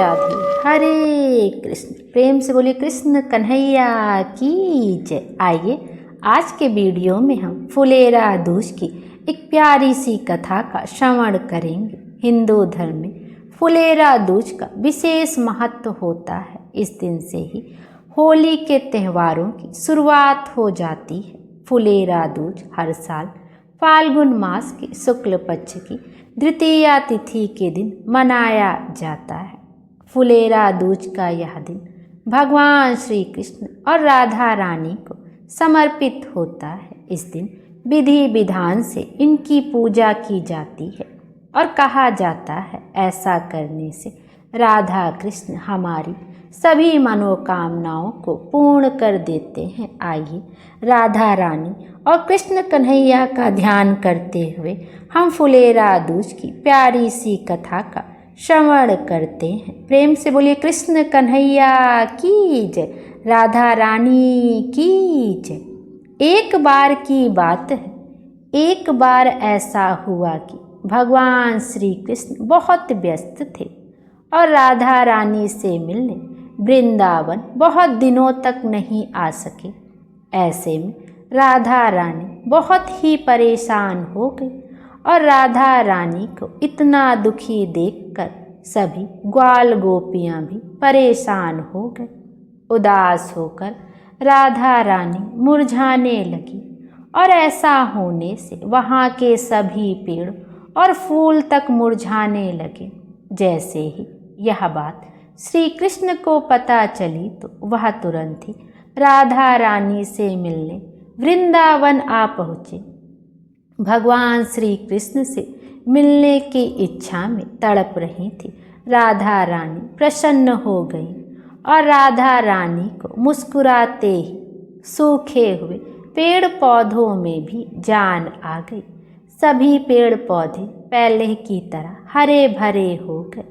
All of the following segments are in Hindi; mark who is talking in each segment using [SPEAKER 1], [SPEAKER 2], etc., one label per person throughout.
[SPEAKER 1] राधे हरे कृष्ण। प्रेम से बोलिए कृष्ण कन्हैया की जय। आइए आज के वीडियो में हम फुलेरा दूज की एक प्यारी सी कथा का श्रवण करेंगे। हिंदू धर्म में फुलेरा दूज का विशेष महत्व होता है। इस दिन से ही होली के त्योहारों की शुरुआत हो जाती है। फुलेरा दूज हर साल फाल्गुन मास के शुक्ल पक्ष की द्वितीया तिथि के दिन मनाया जाता है। फुलेरा दूज का यह दिन भगवान श्री कृष्ण और राधा रानी को समर्पित होता है। इस दिन विधि विधान से इनकी पूजा की जाती है और कहा जाता है ऐसा करने से राधा कृष्ण हमारी सभी मनोकामनाओं को पूर्ण कर देते हैं। आइए राधा रानी और कृष्ण कन्हैया का ध्यान करते हुए हम फुलेरा दूज की प्यारी सी कथा का श्रवण करते हैं। प्रेम से बोलिए कृष्ण कन्हैया की जय, राधा रानी की जय। एक बार की बात है, एक बार ऐसा हुआ कि भगवान श्री कृष्ण बहुत व्यस्त थे और राधा रानी से मिलने वृंदावन बहुत दिनों तक नहीं आ सके। ऐसे में राधा रानी बहुत ही परेशान हो गई और राधा रानी को इतना दुखी देखकर सभी ग्वाल गोपियां भी परेशान हो गए। उदास होकर राधा रानी मुरझाने लगी और ऐसा होने से वहाँ के सभी पेड़ और फूल तक मुरझाने लगे। जैसे ही यह बात श्री कृष्ण को पता चली तो वह तुरंत ही राधा रानी से मिलने वृंदावन आ पहुँचे। भगवान श्री कृष्ण से मिलने की इच्छा में तड़प रही थी। राधा रानी प्रसन्न हो गई और राधा रानी को मुस्कुराते ही सूखे हुए पेड़ पौधों में भी जान आ गई। सभी पेड़ पौधे पहले की तरह हरे भरे हो गए।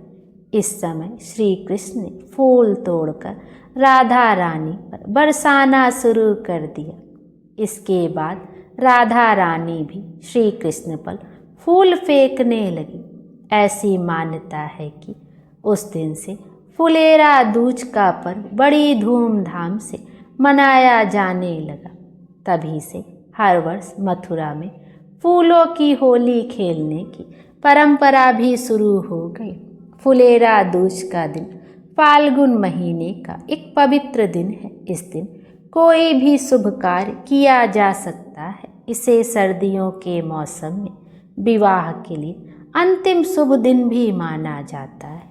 [SPEAKER 1] इस समय श्री कृष्ण ने फूल तोड़कर राधा रानी पर बरसाना शुरू कर दिया। इसके बाद राधा रानी भी श्री कृष्ण पर फूल फेंकने लगी। ऐसी मान्यता है कि उस दिन से फुलेरा दूज का पर्व बड़ी धूमधाम से मनाया जाने लगा। तभी से हर वर्ष मथुरा में फूलों की होली खेलने की परंपरा भी शुरू हो गई। फुलेरा दूज का दिन फाल्गुन महीने का एक पवित्र दिन है। इस दिन कोई भी शुभ कार्य किया जा सकता है। इसे सर्दियों के मौसम में विवाह के लिए अंतिम शुभ दिन भी माना जाता है।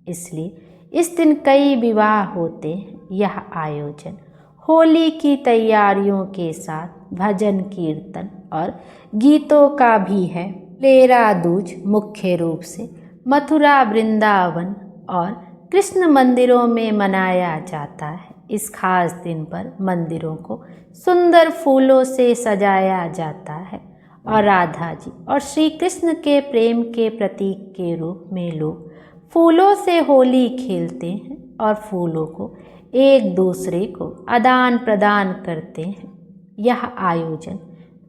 [SPEAKER 1] इसलिए इस दिन कई विवाह होते हैं। यह आयोजन होली की तैयारियों के साथ भजन कीर्तन और गीतों का भी है। फुलेरा दूज मुख्य रूप से मथुरा, वृंदावन और कृष्ण मंदिरों में मनाया जाता है। इस खास दिन पर मंदिरों को सुंदर फूलों से सजाया जाता है और राधा जी और श्री कृष्ण के प्रेम के प्रतीक के रूप में लोग फूलों से होली खेलते हैं और फूलों को एक दूसरे को आदान प्रदान करते हैं। यह आयोजन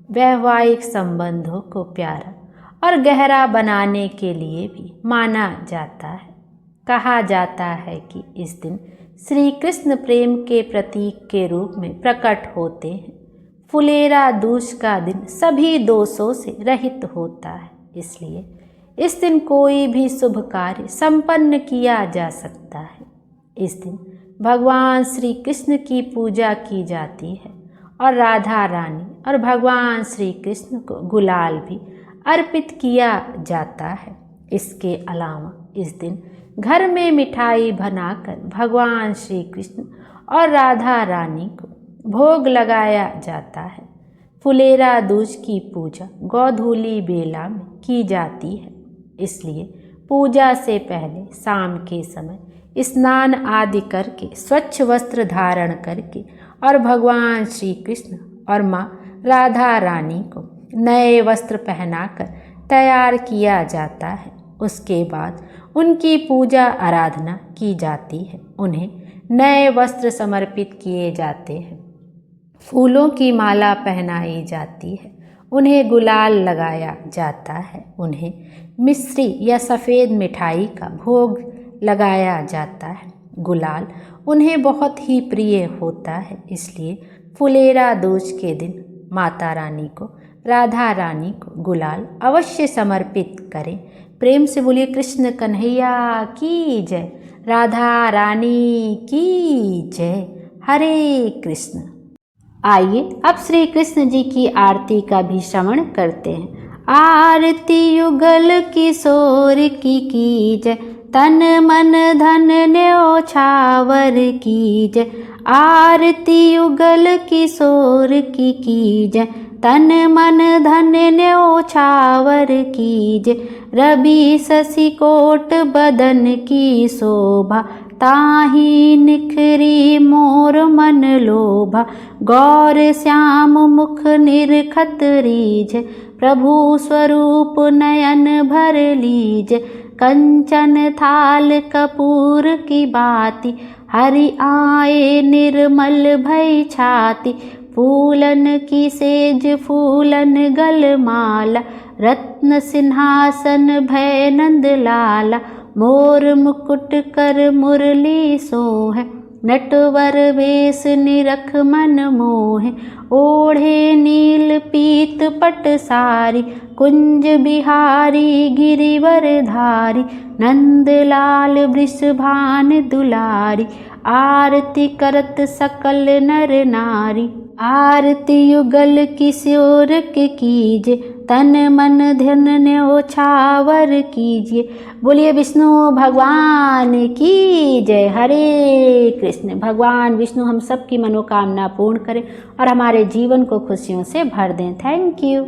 [SPEAKER 1] वैवाहिक संबंधों को प्यारा और गहरा बनाने के लिए भी माना जाता है। कहा जाता है कि इस दिन श्री कृष्ण प्रेम के प्रतीक के रूप में प्रकट होते हैं। फुलेरा दूज का दिन सभी दोषों से रहित होता है। इसलिए इस दिन कोई भी शुभ कार्य संपन्न किया जा सकता है। इस दिन भगवान श्री कृष्ण की पूजा की जाती है और राधा रानी और भगवान श्री कृष्ण को गुलाल भी अर्पित किया जाता है। इसके अलावा इस दिन घर में मिठाई बनाकर भगवान श्री कृष्ण और राधा रानी को भोग लगाया जाता है। फुलेरा दूज की पूजा गोधूली बेला में की जाती है। इसलिए पूजा से पहले शाम के समय स्नान आदि करके स्वच्छ वस्त्र धारण करके और भगवान श्री कृष्ण और माँ राधा रानी को नए वस्त्र पहनाकर तैयार किया जाता है। उसके बाद उनकी पूजा आराधना की जाती है। उन्हें नए वस्त्र समर्पित किए जाते हैं। फूलों की माला पहनाई जाती है। उन्हें गुलाल लगाया जाता है। उन्हें मिश्री या सफ़ेद मिठाई का भोग लगाया जाता है। गुलाल उन्हें बहुत ही प्रिय होता है, इसलिए फुलेरा दूज के दिन माता रानी को, राधा रानी को गुलाल अवश्य समर्पित करें। प्रेम से बोलिए कृष्ण कन्हैया की जय, राधा रानी की जय। हरे कृष्ण। आइए अब श्री कृष्ण जी की आरती का भी श्रवण करते हैं। आरती युगल किशोर की कीजय, तन मन धन न्योछावर कीजय। आरती युगल किशोर की कीजय, तन मन धन न्योछावर कीजय। रवि शशि कोट बदन की शोभा, ताहि निखरी मोर मन लोभा। गौर श्याम मुख निरखत रीझ, प्रभु स्वरूप नयन भर लीज। कंचन थाल कपूर की बाती, हरि आए निर्मल भई छाती। फूलन की सेज फूलन गल माला, रत्न सिंहासन भय नंद लाला। मोर मुकुट कर मुरली सोह, नटवर वेश निरख मन मोह। ओढ़े नील पीत पट सारी, कुंज बिहारी गिरिवर धारी। नंद लाल वृषभान दुलारी, आरती करत सकल नर नारी। आरती युगल किशोर के कीजिए, तन मन धन न्योछावर कीजिए। बोलिए विष्णु भगवान की जय। हरे कृष्ण। भगवान विष्णु हम सब की मनोकामना पूर्ण करें और हमारे जीवन को खुशियों से भर दें। Thank you.